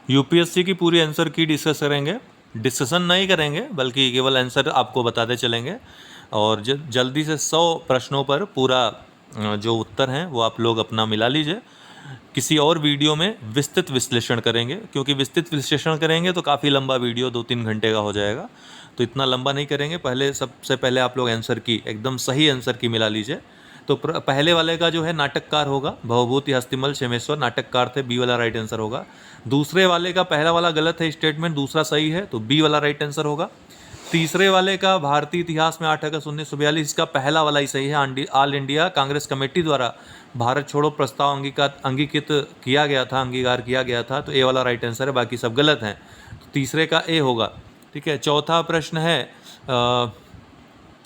UPSC की पूरी answer की डिस्कस करेंगे, डिस्कशन नहीं करेंगे बल्कि केवल आंसर आपको बताते चलेंगे। और जल्दी से 100 प्रश्नों पर पूरा जो उत्तर हैं वो आप लोग अपना मिला लीजिए। किसी और वीडियो में विस्तृत विश्लेषण करेंगे, क्योंकि विस्तृत विश्लेषण करेंगे तो काफ़ी लंबा वीडियो 2-3 घंटे का हो जाएगा, तो इतना लंबा नहीं करेंगे। सबसे पहले आप लोग आंसर की एकदम सही आंसर की मिला लीजिए। तो पहले वाले का जो है नाटककार होगा, भवभूति हस्तिमल क्षेमेश्वर नाटककार थे, बी वाला राइट आंसर होगा। दूसरे वाले का पहला वाला गलत है स्टेटमेंट, दूसरा सही है, तो बी वाला राइट आंसर होगा। तीसरे वाले का भारतीय इतिहास में 8 अगस्त 1942, इसका पहला वाला ही सही है। ऑल इंडिया कांग्रेस कमेटी द्वारा भारत छोड़ो प्रस्ताव अंगीकृत किया गया था, अंगीकार किया गया था, तो ए वाला राइट आंसर है, बाकी सब गलत हैं, तो तीसरे का ए होगा। ठीक है, चौथा प्रश्न है,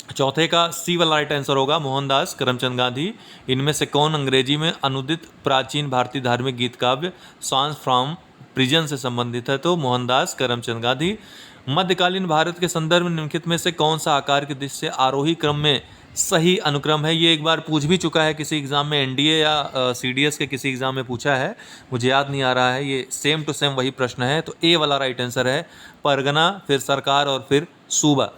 चौथे का सी वाला राइट आंसर होगा, मोहनदास करमचंद गांधी। इनमें से कौन अंग्रेजी में अनुदित प्राचीन भारतीय धार्मिक गीत काव्य सॉन्ग्स फ्रॉम प्रिजन से संबंधित है? तो मोहनदास करमचंद गांधी। मध्यकालीन भारत के संदर्भ में निम्नलिखित में से कौन सा आकार की दृष्टि से आरोही क्रम में सही अनुक्रम है? ये एक बार पूछ भी चुका है किसी एग्जाम में, एनडीए या सीडीएस के किसी एग्जाम में पूछा है, मुझे याद नहीं आ रहा है। ये सेम टू सेम वही प्रश्न है, तो ए वाला राइट आंसर है, परगना, फिर सरकार और फिर सूबा।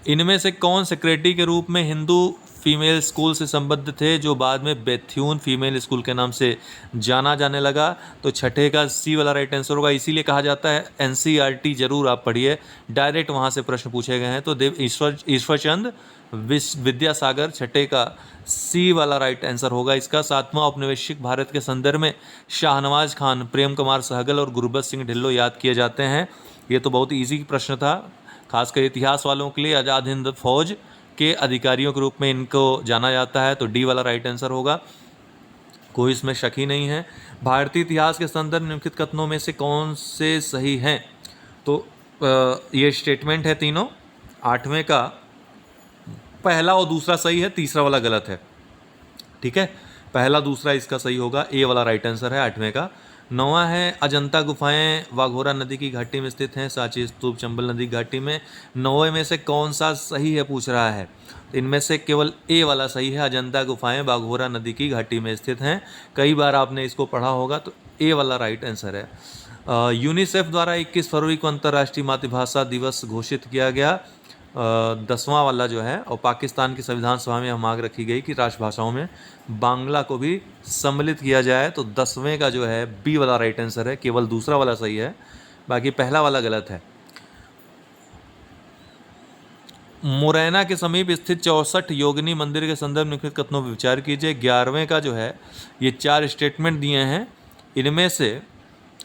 इनमें से कौन सेक्रेटरी के रूप में हिंदू फीमेल स्कूल से संबद्ध थे, जो बाद में बेथ्यून फीमेल स्कूल के नाम से जाना जाने लगा? तो छठे का सी वाला राइट आंसर होगा। इसीलिए कहा जाता है एनसीईआरटी जरूर आप पढ़िए, डायरेक्ट वहाँ से प्रश्न पूछे गए हैं। तो देव ईश्वरचंद विद्यासागर, छठे का सी वाला राइट आंसर होगा इसका। सातवां, औपनिवेशिक भारत के संदर्भ में शाहनवाज खान, प्रेम कुमार सहगल और गुरबख्श सिंह ढिल्लो याद किए जाते हैं। ये तो बहुत ईजी प्रश्न था, खासकर इतिहास वालों के लिए। आज़ाद हिंद फौज के अधिकारियों के रूप में इनको जाना जाता है, तो डी वाला राइट आंसर होगा, कोई इसमें शक ही नहीं है। भारतीय इतिहास के संदर्भ निम्नलिखित कथनों में से कौन से सही हैं? तो ये स्टेटमेंट है तीनों। आठवें का पहला और दूसरा सही है, तीसरा वाला गलत है। ठीक है, पहला दूसरा इसका सही होगा, ए वाला राइट आंसर है आठवें का। नौवां है, अजंता गुफाएं वाघोरा नदी की घाटी में स्थित हैं, सांची स्तूप चंबल नदी की घाटी में। नौवें में से कौन सा सही है पूछ रहा है, तो इनमें से केवल ए वाला सही है, अजंता गुफाएं वाघोरा नदी की घाटी में स्थित हैं। कई बार आपने इसको पढ़ा होगा, तो ए वाला राइट आंसर है। यूनिसेफ द्वारा 21 फरवरी को अंतर्राष्ट्रीय मातृभाषा दिवस घोषित किया गया, 10वां वाला जो है। और पाकिस्तान की संविधान सभा में मांग रखी गई कि राष्ट्रभाषाओं में बांग्ला को भी सम्मिलित किया जाए, तो 10वें का जो है बी वाला राइट आंसर है, केवल दूसरा वाला सही है, बाकी पहला वाला गलत है। मुरैना के समीप स्थित 64 योगिनी मंदिर के संदर्भ निम्नलिखित कथनों पर विचार कीजिए। 11वें का जो है, ये 4 स्टेटमेंट दिए हैं, इनमें से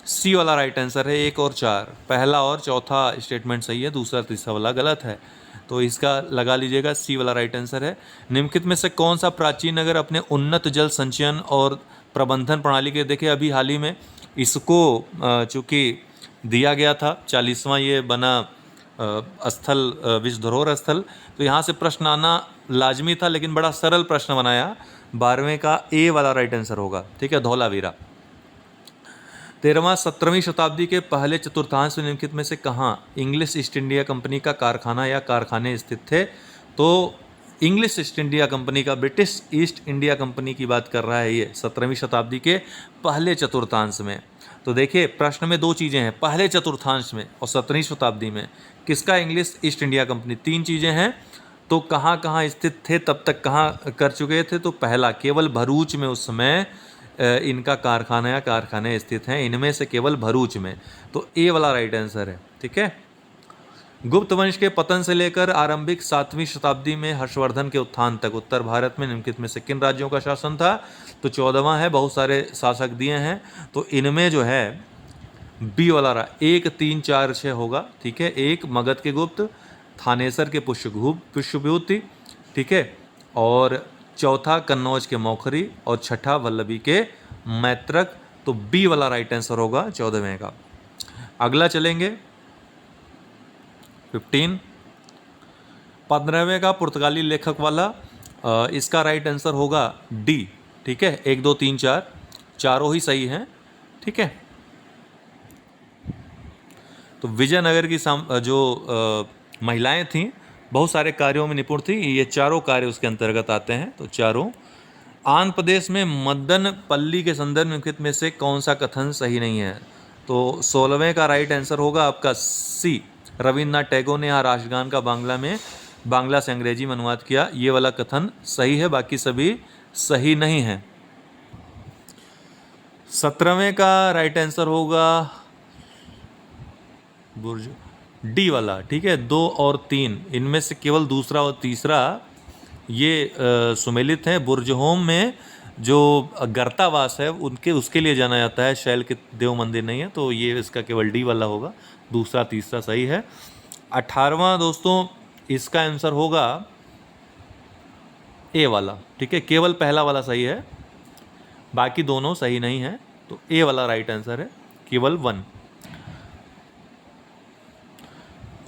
सी वाला राइट आंसर है, 1 और 4, पहला और चौथा स्टेटमेंट सही है, दूसरा तीसरा वाला गलत है, तो इसका लगा लीजिएगा, सी वाला राइट आंसर है। निम्नलिखित में से कौन सा प्राचीन नगर अपने उन्नत जल संचयन और प्रबंधन प्रणाली के, देखिए अभी हाल ही में इसको चूँकि दिया गया था 40वां ये बना स्थल, विश्व धरोहर स्थल, तो यहाँ से प्रश्न आना लाजमी था, लेकिन बड़ा सरल प्रश्न बनाया। 12वें का ए वाला राइट आंसर होगा। ठीक है, धौलावीरा। 13वां, 17वीं शताब्दी के पहले चतुर्थांश में निम्नलिखित में से कहाँ इंग्लिश ईस्ट इंडिया कंपनी का कारखाना या कारखाने स्थित थे? तो इंग्लिश ईस्ट इंडिया कंपनी का, ब्रिटिश ईस्ट इंडिया कंपनी की बात कर रहा है ये, 17वीं शताब्दी के पहले चतुर्थांश में। तो देखिए प्रश्न में दो चीज़ें हैं, पहले चतुर्थांश में और 17वीं शताब्दी में किसका इंग्लिश ईस्ट इंडिया कंपनी, 3 चीज़ें हैं। तो कहाँ कहाँ स्थित थे, तब तक कहाँ कर चुके थे? तो पहला, केवल भरूच में उस समय इनका कारखाना या कारखाने स्थित हैं, इनमें से केवल भरूच में, तो ए वाला राइट आंसर है। ठीक है, गुप्त वंश के पतन से लेकर आरंभिक 7वीं शताब्दी में हर्षवर्धन के उत्थान तक उत्तर भारत में निम्नलिखित में से किन राज्यों का शासन था? तो 14वां है, बहुत सारे शासक दिए हैं, तो इनमें जो है बी वाला रहा, 1, 3, 4, 6 होगा। ठीक है, 1 मगध के गुप्त, थानेसर के पुष्यभूति, ठीक है, और चौथा कन्नौज के मौखरी, और छठा वल्लभी के मैत्रक, तो बी वाला राइट आंसर होगा 14वें का। अगला चलेंगे 15वें का पुर्तगाली लेखक वाला, इसका राइट आंसर होगा डी। ठीक है, 1, 2, 3, 4 चारों ही सही हैं। ठीक है, तो विजयनगर की जो महिलाएं थीं बहुत सारे कार्यों में निपुण थी, ये चारों कार्य उसके अंतर्गत आते हैं, तो चारों। आंध्र प्रदेश में मदनपल्ली के संदर्भ निम्नलिखित में से कौन सा कथन सही नहीं है? तो 16वें का राइट आंसर होगा आपका सी, रविन्द्रनाथ टैगोर ने यहाँ राष्ट्रगान का बांग्ला से अंग्रेजी में अनुवाद किया। ये वाला कथन सही है, बाकी सभी सही नहीं है। 17वें का राइट आंसर होगा बुर्ज डी वाला, ठीक है। 2 और 3 इनमें से केवल दूसरा और तीसरा ये सुमेलित हैं। बुर्जहोम में जो गर्तावास है उसके लिए जाना जाता है, शैल के देव मंदिर नहीं है, तो ये इसका केवल डी वाला होगा। दूसरा तीसरा सही है। 18वां दोस्तों इसका आंसर होगा ए वाला, ठीक है। केवल पहला वाला सही है, बाकी दोनों सही नहीं है, तो ए वाला राइट आंसर है, केवल 1।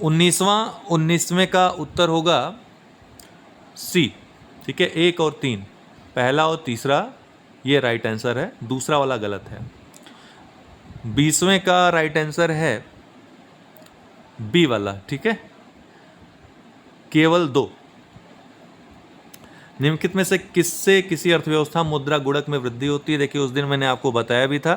19वें का उत्तर होगा सी, ठीक है। 1 और 3 पहला और तीसरा ये राइट आंसर है, दूसरा वाला गलत है। 20वें का राइट आंसर है बी वाला, ठीक है, केवल 2। निम्नलिखित में से किससे किसी अर्थव्यवस्था मुद्रा गुणक में वृद्धि होती है? देखिए उस दिन मैंने आपको बताया भी था,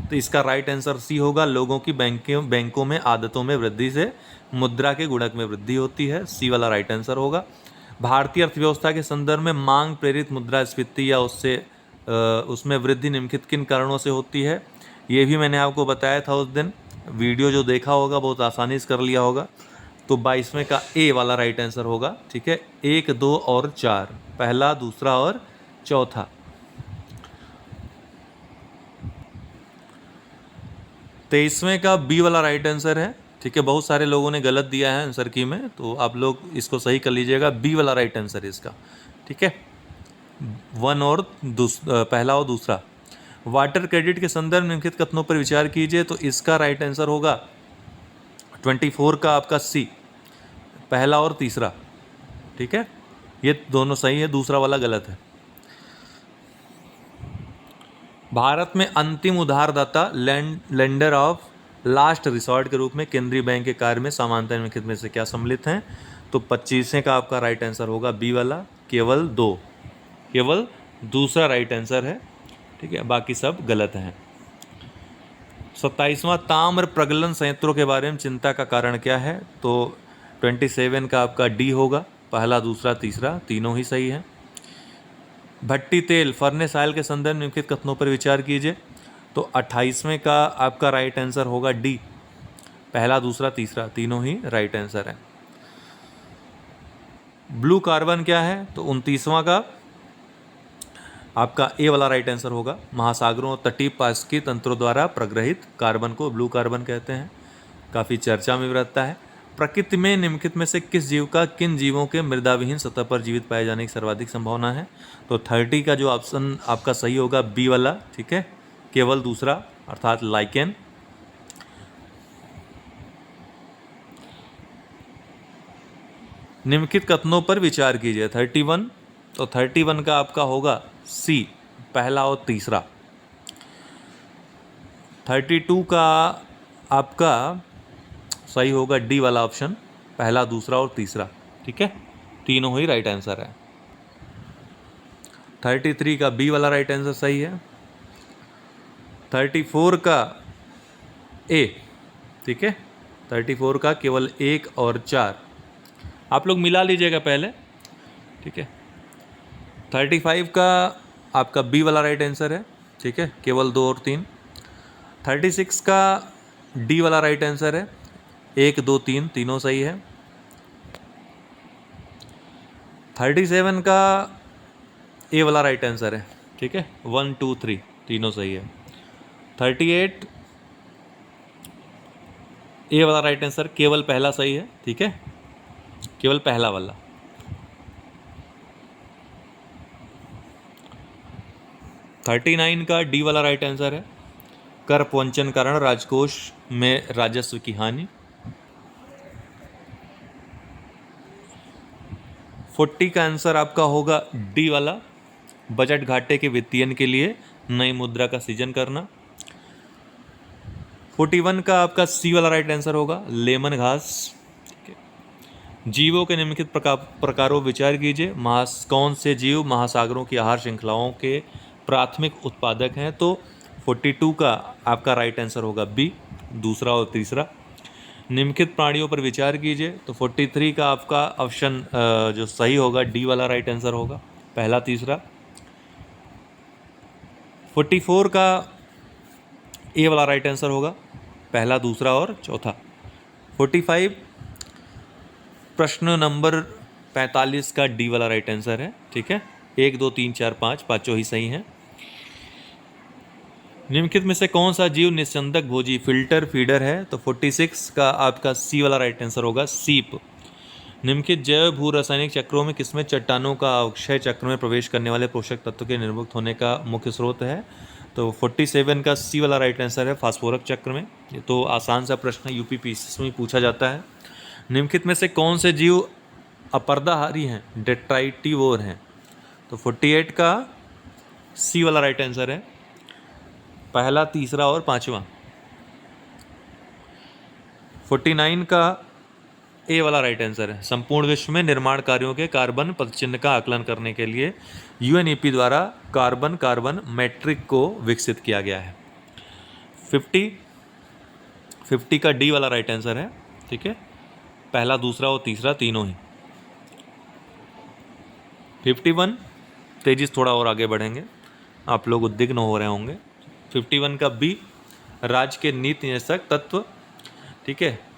तो इसका राइट आंसर सी होगा। लोगों की बैंकों में आदतों में वृद्धि से मुद्रा के गुणक में वृद्धि होती है, सी वाला राइट आंसर होगा। भारतीय अर्थव्यवस्था के संदर्भ में मांग प्रेरित मुद्रास्फीति या उसमें वृद्धि निम्नलिखित किन कारणों से होती है? ये भी मैंने आपको बताया था उस दिन, वीडियो जो देखा होगा बहुत आसानी से कर लिया होगा। तो 22वें का ए वाला राइट आंसर होगा, ठीक है। 1, 2 और 4 पहला, दूसरा और चौथा। 23वें का बी वाला राइट आंसर है, ठीक है। बहुत सारे लोगों ने गलत दिया है आंसर की में, तो आप लोग इसको सही कर लीजिएगा। बी वाला राइट आंसर है इसका, ठीक है। 1 और पहला और दूसरा। वाटर क्रेडिट के संदर्भ में निम्नलिखित कथनों पर विचार कीजिए, तो इसका राइट आंसर होगा 24 का आपका सी, पहला और तीसरा, ठीक है। ये दोनों सही है, दूसरा वाला गलत है। भारत में अंतिम उधारदाता लेंडर ऑफ लास्ट रिसॉर्ट के रूप में केंद्रीय बैंक के कार्य में समानता निम्नलिखित में से क्या सम्मिलित हैं? तो 25वें का आपका राइट आंसर होगा बी वाला, केवल 2, केवल दूसरा राइट आंसर है, ठीक है, बाकी सब गलत हैं। 27वां ताम्र प्रगलन संयंत्रों के बारे में चिंता का कारण क्या है? तो 27 का आपका डी होगा, पहला, दूसरा, तीसरा तीनों ही सही है। भट्टी तेल फर्नेस ऑयल के संदर्भ में निम्नलिखित कथनों पर विचार कीजिए, तो 28वें का आपका राइट आंसर होगा डी, पहला, दूसरा, तीसरा तीनों ही राइट आंसर है। ब्लू कार्बन क्या है? तो 29वां का आपका ए वाला राइट आंसर होगा। महासागरों और तटीय पारिस्थितिकी तंत्रों द्वारा प्रग्रहित कार्बन को ब्लू कार्बन कहते हैं, काफ़ी चर्चा में रहता है। प्रकृति में निम्नलिखित में से किन जीवों के मृदाविहीन सतह पर जीवित पाए जाने की सर्वाधिक संभावना है? तो 30 का जो ऑप्शन आपका सही होगा बी वाला, ठीक है, केवल दूसरा अर्थात लाइकेन। निम्नलिखित कथनों पर विचार कीजिए। 31, तो 31 का आपका होगा सी, पहला और तीसरा। 32 का आपका सही होगा डी वाला ऑप्शन, पहला, दूसरा और तीसरा, ठीक है, तीनों ही राइट आंसर है। 33 का बी वाला राइट आंसर सही है। 34 का ए, ठीक है, 34 का केवल 1 और 4 आप लोग मिला लीजिएगा पहले, ठीक है। 35 का आपका बी वाला राइट आंसर है, ठीक है, केवल 2 और 3। 36 का डी वाला राइट आंसर है, 1, 2, 3 तीनों सही है। 37 का ए वाला राइट आंसर है, ठीक है, 1, 2, 3 तीनों सही है। 38 ए वाला राइट आंसर, केवल पहला सही है, ठीक है, केवल पहला वाला। 39 का डी वाला राइट आंसर है, कर अपवंचन कारण राजकोष में राजस्व की हानि। 40 का आंसर आपका होगा डी वाला, बजट घाटे के वित्तीयन के लिए नई मुद्रा का सृजन करना। 41 का आपका सी वाला राइट आंसर होगा, लेमन घास। जीवों के निम्नलिखित प्रकारों विचार कीजिए। कौन से जीव महासागरों की आहार श्रृंखलाओं के प्राथमिक उत्पादक हैं? तो 42 का आपका राइट आंसर होगा बी, दूसरा और तीसरा। निम्नलिखित प्राणियों पर विचार कीजिए, तो 43 का आपका ऑप्शन जो सही होगा डी वाला राइट आंसर होगा, पहला तीसरा। 44 का ए वाला राइट आंसर होगा, पहला दूसरा और चौथा। 45 प्रश्न नंबर 45 का डी वाला राइट आंसर है, ठीक है। 1 2 3 4 5 पाँचों ही सही हैं। निम्नलिखित में से कौन सा जीव निस्यंदक भोजी फिल्टर फीडर है, तो 46 का आपका सी वाला राइट आंसर होगा, सीप। निम्नलिखित जैव भू रासायनिक चक्रों में किसमें चट्टानों का अक्षय चक्र में प्रवेश करने वाले पोषक तत्व के निर्मुक्त होने का मुख्य स्रोत है, तो 47 का सी वाला राइट आंसर है, फास्फोरक चक्र में। ये तो आसान सा प्रश्न यूपीपीसीएस में पूछा जाता है। निम्नलिखित में से कौन से जीव अपर्दाहारी हैं, डेट्राइटिवोर हैं, तो 48 का सी वाला राइट आंसर है, पहला तीसरा और पांचवा। 49 का ए वाला राइट आंसर है, संपूर्ण विश्व में निर्माण कार्यों के कार्बन पदचिह्न का आकलन करने के लिए यूएनईपी द्वारा कार्बन कार्बन मैट्रिक को विकसित किया गया है। 50 का डी वाला राइट आंसर है, ठीक है, पहला दूसरा और तीसरा तीनों ही। 51 तेजी से थोड़ा और आगे बढ़ेंगे, आप लोग उद्विग्न हो रहे होंगे। 51 का बी राज्य के नीति निर्देशक तत्व, ठीक है,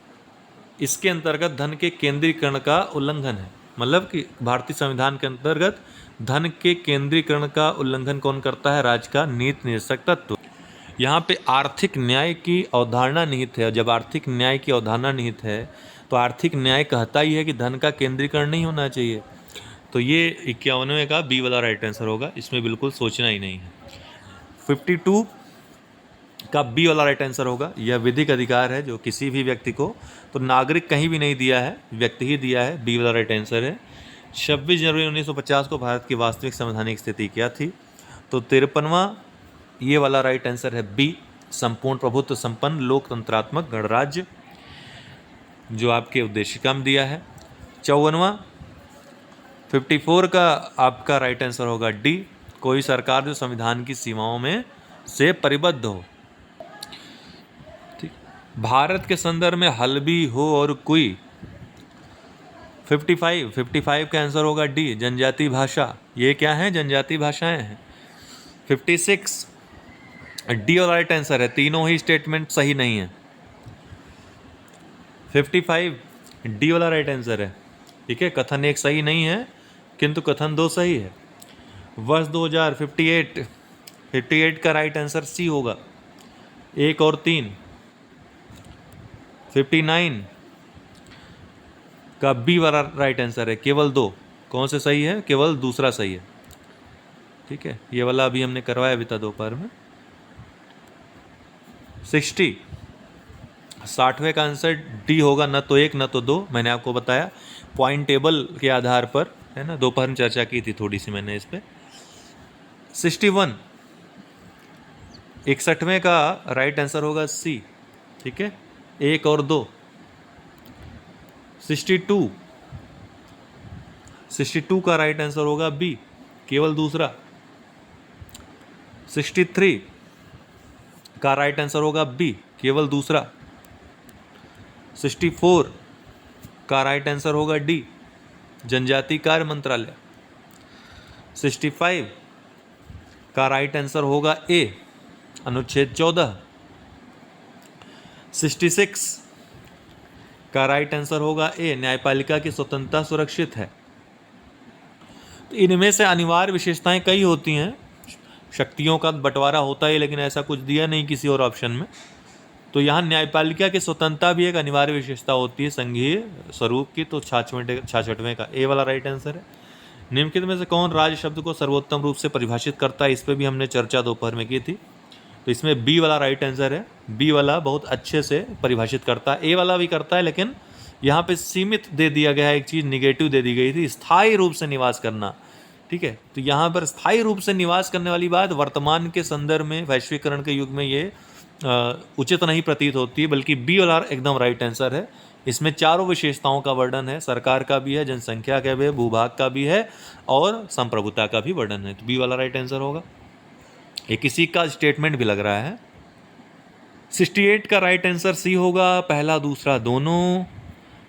इसके अंतर्गत धन के केंद्रीकरण का उल्लंघन है, मतलब कि भारतीय संविधान के अंतर्गत धन के केंद्रीकरण का उल्लंघन कौन करता है, राज्य का नीति निर्देशक तत्व। यहाँ पे आर्थिक न्याय की अवधारणा निहित है, और जब आर्थिक न्याय की अवधारणा निहित है तो आर्थिक न्याय कहता ही है कि धन का केंद्रीकरण नहीं होना चाहिए। तो ये 51वें का बी वाला राइट आंसर होगा, इसमें बिल्कुल सोचना ही नहीं है। 52 का बी वाला राइट आंसर होगा, यह विधिक अधिकार है जो किसी भी व्यक्ति को, तो नागरिक कहीं भी नहीं दिया है, व्यक्ति ही दिया है, बी वाला राइट आंसर है। 26 जनवरी 1950 को भारत की वास्तविक संवैधानिक स्थिति क्या थी, तो 53वां ये वाला राइट आंसर है बी, संपूर्ण प्रभुत्व संपन्न लोकतंत्रात्मक गणराज्य, जो आपके उद्देशिका में दिया है। 54वां 54 का आपका राइट आंसर होगा डी, कोई सरकार जो संविधान की सीमाओं में से परिबद्ध हो। ठीक, भारत के संदर्भ में हलबी हो और कोई। 55 का आंसर होगा डी, जनजाति भाषा। ये क्या है, जनजाति भाषाएं हैं। 56 डी और राइट आंसर है, तीनों ही स्टेटमेंट सही नहीं है। 55 डी वाला राइट आंसर है, ठीक है, कथन एक सही नहीं है किंतु कथन दो सही है। वर्ष 2000 58 का राइट आंसर सी होगा, 1 और 3। 59 का बी वाला राइट आंसर है, केवल 2। कौन से सही है, केवल दूसरा सही है, ठीक है, ये वाला अभी हमने करवाया भी था दोपहर में। 60वें का आंसर डी होगा, न तो 1 न तो 2, मैंने आपको बताया पॉइंट टेबल के आधार पर, है ना, दोपहर में चर्चा की थी थोड़ी सी मैंने इस पे। 61 61वें का राइट आंसर होगा सी, ठीक है, 1 और 2। 62 का राइट आंसर होगा बी, केवल दूसरा। 63 का राइट आंसर होगा बी, केवल दूसरा। 64 का राइट आंसर होगा डी, जनजाति कार्य मंत्रालय। 65 का राइट आंसर होगा ए, अनुच्छेद 14। 66 का राइट आंसर होगा ए, न्यायपालिका की स्वतंत्रता सुरक्षित है। तो इनमें से अनिवार्य विशेषताएं कई होती हैं, शक्तियों का बंटवारा होता है, लेकिन ऐसा कुछ दिया नहीं किसी और ऑप्शन में। तो यहाँ न्यायपालिका की स्वतंत्रता भी एक अनिवार्य विशेषता होती है संघीय स्वरूप की, तो 66वें का ए वाला राइट आंसर है। निम्नलिखित में से कौन राज्य शब्द को सर्वोत्तम रूप से परिभाषित करता है, इस पर भी हमने चर्चा दोपहर में की थी, तो इसमें बी वाला राइट आंसर है। बी वाला बहुत अच्छे से परिभाषित करता है, ए वाला भी करता है, लेकिन यहाँ पे सीमित दे दिया गया है, एक चीज़ निगेटिव दे दी गई थी, स्थायी रूप से निवास करना, ठीक है। तो यहाँ पर स्थायी रूप से निवास करने वाली बात वर्तमान के संदर्भ में वैश्वीकरण के युग में ये उचित नहीं प्रतीत होती है, बल्कि बी वाला एकदम राइट आंसर है। इसमें चारों विशेषताओं का वर्णन है, सरकार का भी है, जनसंख्या का भी है, भूभाग का भी है और संप्रभुता का भी वर्णन है, तो बी वाला राइट आंसर होगा। ये किसी का स्टेटमेंट भी लग रहा है। 68 का राइट आंसर सी होगा, पहला दूसरा दोनों।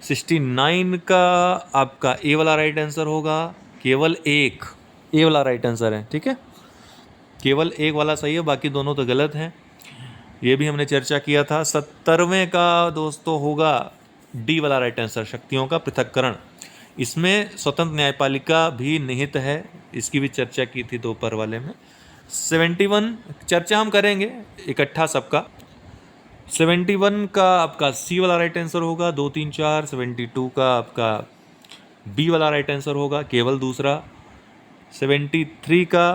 69 का आपका ए वाला राइट आंसर होगा, केवल एक ए वाला राइट आंसर है, ठीक है, केवल एक वाला सही है, बाकी दोनों तो गलत हैं। ये भी हमने चर्चा किया था। 70वें का दोस्तों होगा डी वाला राइट आंसर, शक्तियों का पृथक्करण। इसमें स्वतंत्र न्यायपालिका भी निहित है, इसकी भी चर्चा की थी दोपहर वाले में। 71 चर्चा हम करेंगे इकट्ठा सबका। 71 का आपका सी वाला राइट आंसर होगा, 2 3 4। 72 का आपका बी वाला राइट आंसर होगा, केवल दूसरा। 73 का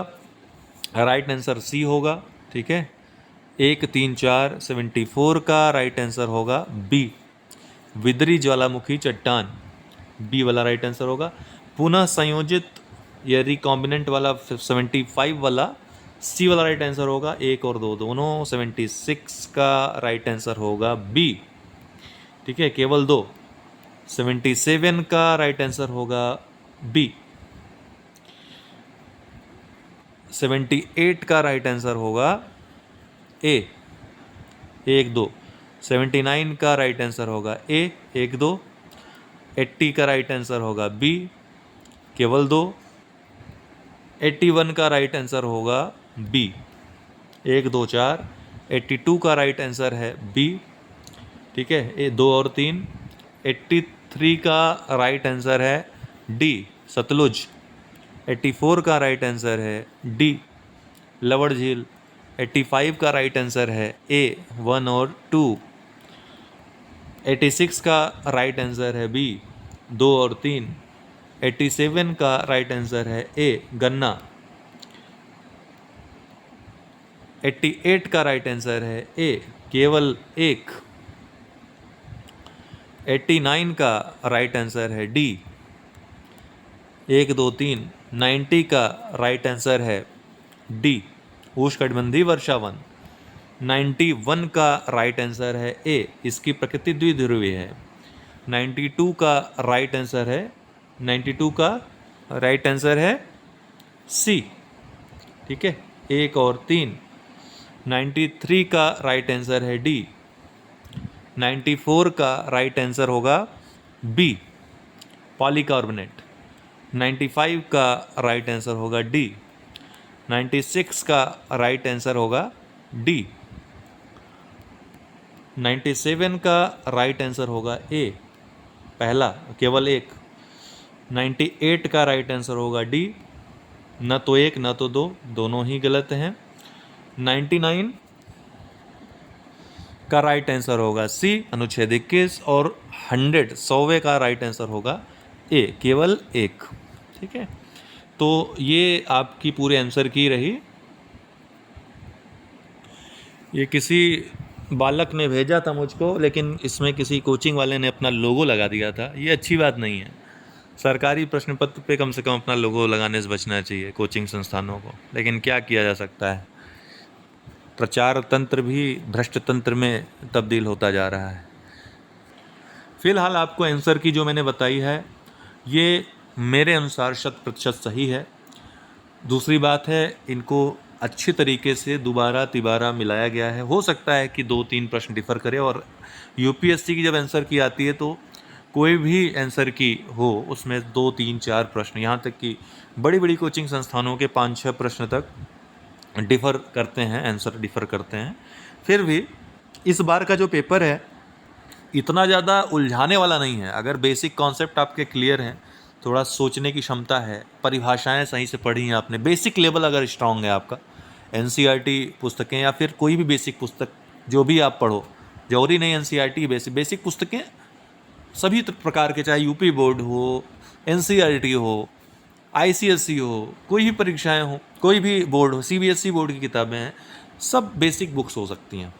राइट आंसर सी होगा, ठीक है, 1 3 4। 74 का राइट आंसर होगा बी, विदरी ज्वालामुखी चट्टान, बी वाला राइट आंसर होगा। पुनः संयोजित या रिकॉम्बिनेंट वाला 75 वाला सी वाला राइट आंसर होगा, 1 और 2 दोनों। 76 का राइट आंसर होगा बी, ठीक है, केवल 2। 77 का राइट आंसर होगा बी। 78 का राइट आंसर होगा ए, 1 2। 79 का राइट आंसर होगा ए, 1 2। 80 का राइट आंसर होगा बी, केवल 2। 81 का राइट आंसर होगा बी, 1 2 4। 82 का राइट आंसर है बी, ठीक है, ये 2 और 3। 83 का राइट आंसर है डी, सतलुज। 84 का राइट आंसर है डी, लवड़ झील। 85 का राइट आंसर है ए, 1 और 2। 86 का राइट आंसर है बी, 2 और 3। 87 का राइट आंसर है ए, गन्ना। 88 का राइट आंसर है ए, केवल 1। 89 का राइट आंसर है डी, 1 2 3। 90 का राइट आंसर है डी, उष्णकटिबंधीय वर्षावन। 91 का राइट आंसर है ए, इसकी प्रकृति द्विध्रुवीय है। 92 का राइट आंसर है 92 का राइट आंसर है सी, ठीक है, 1 और 3। 93 का राइट आंसर है डी। 94 का राइट आंसर होगा बी, पॉलीकार्बोनेट। 95 का राइट आंसर होगा डी। 96 का राइट आंसर होगा डी। 97 का राइट आंसर होगा ए, पहला, केवल 1। 98 का राइट आंसर होगा डी, न तो 1 न तो 2, दोनों ही गलत हैं। 99 का राइट आंसर होगा सी, अनुच्छेद 21। और 100वें का राइट आंसर होगा ए, केवल 1, ठीक है। तो ये आपकी पूरे आंसर की रही। ये किसी बालक ने भेजा था मुझको, लेकिन इसमें किसी कोचिंग वाले ने अपना लोगो लगा दिया था। ये अच्छी बात नहीं है। सरकारी प्रश्न पत्र पे कम से कम अपना लोगो लगाने से बचना चाहिए कोचिंग संस्थानों को, लेकिन क्या किया जा सकता है, प्रचार तंत्र भी भ्रष्ट तंत्र में तब्दील होता जा रहा है। फिलहाल आपको आंसर की जो मैंने बताई है ये मेरे अनुसार 100% सही है। दूसरी बात है, इनको अच्छी तरीके से दोबारा तिबारा मिलाया गया है। हो सकता है कि 2-3 प्रश्न डिफ़र करे, और यूपीएससी की जब आंसर की आती है तो कोई भी आंसर की हो उसमें 2 3 4 प्रश्न, यहाँ तक कि बड़ी बड़ी कोचिंग संस्थानों के 5-6 प्रश्न तक डिफ़र करते हैं, आंसर डिफ़र करते हैं। फिर भी इस बार का जो पेपर है इतना ज़्यादा उलझाने वाला नहीं है। अगर बेसिक कॉन्सेप्ट आपके क्लियर हैं, थोड़ा सोचने की क्षमता है, परिभाषाएं सही से पढ़ी हैं आपने, बेसिक लेवल अगर स्ट्रांग है आपका, एनसीईआरटी पुस्तकें या फिर कोई भी बेसिक पुस्तक जो भी आप पढ़ो, जरूरी नहीं एनसीईआरटी, बेसिक पुस्तकें सभी प्रकार के, चाहे यूपी बोर्ड हो, एनसीईआरटी हो, आईसीएसई हो, कोई भी परीक्षाएं हो, कोई भी बोर्ड हो, सीबीएसई बोर्ड की किताबें हैं, सब बेसिक बुक्स हो सकती हैं।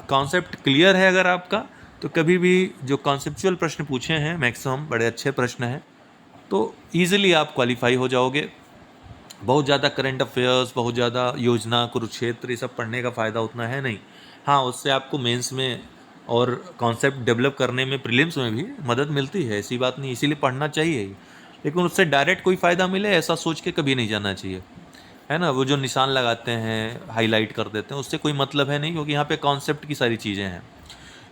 कॉन्सेप्ट क्लियर है अगर आपका, तो कभी भी जो कॉन्सेप्चुअल प्रश्न पूछे हैं मैक्सिमम बड़े अच्छे प्रश्न हैं, तो ईजिली आप क्वालिफाई हो जाओगे। बहुत ज़्यादा करंट अफेयर्स, बहुत ज़्यादा योजना, कुरुक्षेत्र, ये सब पढ़ने का फ़ायदा उतना है नहीं। हाँ, उससे आपको मेंस में और कॉन्सेप्ट डेवलप करने में, प्रीलिम्स में भी मदद मिलती है, ऐसी बात नहीं, इसीलिए पढ़ना चाहिए ही। लेकिन उससे डायरेक्ट कोई फ़ायदा मिले ऐसा सोच के कभी नहीं जाना चाहिए। है ना, वो जो निशान लगाते हैं, हाईलाइट कर देते हैं, उससे कोई मतलब है नहीं, क्योंकि यहाँ पे कॉन्सेप्ट की सारी चीज़ें हैं,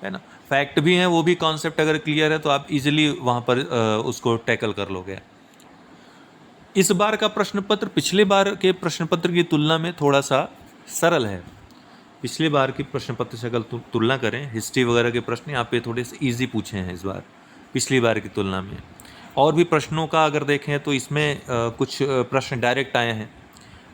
है ना। फैक्ट भी हैं, वो भी कॉन्सेप्ट अगर क्लियर है तो आप इजीली वहाँ पर उसको टैकल कर लोगे। इस बार का प्रश्न पत्र पिछले बार के प्रश्न पत्र की तुलना में थोड़ा सा सरल है। पिछले बार की प्रश्न पत्र से अगर तुलना करें, हिस्ट्री वगैरह के प्रश्न यहाँ पे थोड़े से ईजी पूछे हैं इस बार पिछली बार की तुलना में। और भी प्रश्नों का अगर देखें तो इसमें कुछ प्रश्न डायरेक्ट आए हैं,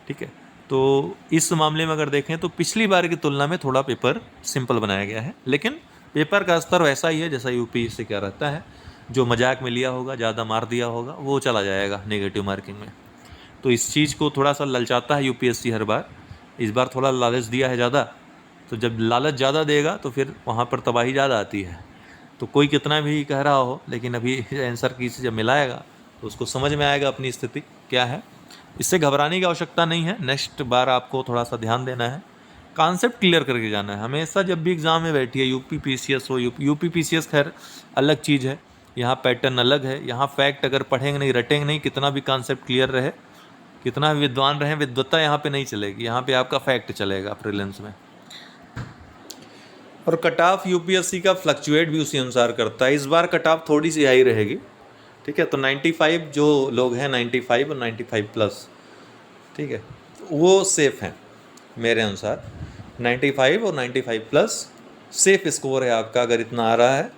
ठीक है। तो इस मामले में अगर देखें तो पिछली बार की तुलना में थोड़ा पेपर सिंपल बनाया गया है, लेकिन पेपर का स्तर वैसा ही है जैसा यूपी से क्या रहता है। जो मजाक में लिया होगा, ज़्यादा मार दिया होगा, वो चला जाएगा नेगेटिव मार्किंग में। तो इस चीज़ को थोड़ा सा ललचाता है यूपीएससी हर बार। इस बार थोड़ा लालच दिया है ज़्यादा, तो जब लालच ज़्यादा देगा तो फिर वहाँ पर तबाही ज़्यादा आती है। तो कोई कितना भी कह रहा हो, लेकिन अभी आंसर की से जब मिलाएगा तो उसको समझ में आएगा अपनी स्थिति क्या है। इससे घबराने की आवश्यकता नहीं है। नेक्स्ट बार आपको थोड़ा सा ध्यान देना है, कॉन्सेप्ट क्लियर करके जाना है हमेशा। जब भी एग्ज़ाम में बैठिए, यूपी पीसीएस हो, यूपी पीसीएस खैर अलग चीज़ है, यहाँ पैटर्न अलग है। यहाँ फैक्ट अगर पढ़ेंगे नहीं, रटेंगे नहीं, कितना भी कॉन्सेप्ट क्लियर रहे, कितना भी विद्वान रहे, विद्वत्ता यहाँ पे नहीं चलेगी। यहाँ पे आपका फैक्ट चलेगा प्रीलिम्स में। और कट ऑफ यूपीएससी का फ्लक्चुएट भी उसी अनुसार करता है। इस बार कट ऑफ थोड़ी सी हाई रहेगी, ठीक है। तो 95 जो लोग हैं, 95 और 95 प्लस, ठीक है, वो सेफ़ हैं मेरे अनुसार। 95 और 95 प्लस सेफ स्कोर है आपका। अगर इतना आ रहा है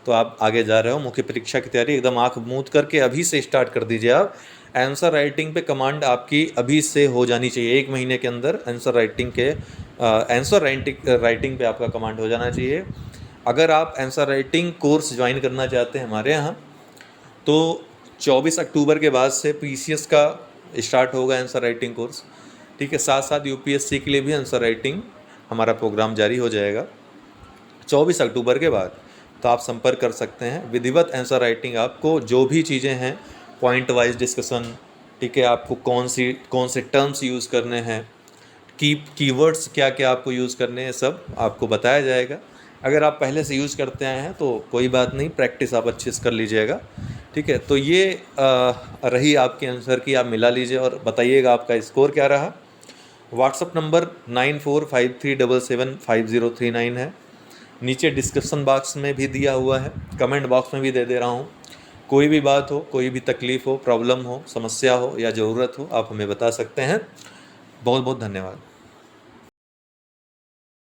तो आप आगे जा रहे हो। मुख्य परीक्षा की तैयारी एकदम आंख मूंद करके अभी से स्टार्ट कर दीजिए आप। आंसर राइटिंग पे कमांड आपकी अभी से हो जानी चाहिए। 1 महीने के अंदर आंसर राइटिंग पे आपका कमांड हो जाना चाहिए। अगर आप आंसर राइटिंग कोर्स ज्वाइन करना चाहते हैं हमारे यहाँ, तो 24 अक्टूबर के बाद से पीसीएस का स्टार्ट होगा आंसर राइटिंग कोर्स, ठीक है। साथ साथ यूपीएससी के लिए भी आंसर राइटिंग हमारा प्रोग्राम जारी हो जाएगा 24 अक्टूबर के बाद। तो आप संपर्क कर सकते हैं। विधिवत आंसर राइटिंग आपको जो भी चीज़ें हैं, पॉइंट वाइज डिस्कशन, ठीक है, आपको कौन से टर्म्स यूज़ करने हैं, कीवर्ड्स क्या क्या आपको यूज़ करने हैं, सब आपको बताया जाएगा। अगर आप पहले से यूज़ करते आए हैं तो कोई बात नहीं, प्रैक्टिस आप अच्छे से कर लीजिएगा, ठीक है। तो ये रही आपके आंसर की, आप मिला लीजिए और बताइएगा आपका स्कोर क्या रहा। व्हाट्सअप नंबर 9453775039 है। नीचे डिस्क्रिप्शन बॉक्स में भी दिया हुआ है, कमेंट बॉक्स में भी दे रहा हूँ। कोई भी बात हो, कोई भी तकलीफ़ हो, प्रॉब्लम हो, समस्या हो या ज़रूरत हो, आप हमें बता सकते हैं। बहुत बहुत धन्यवाद।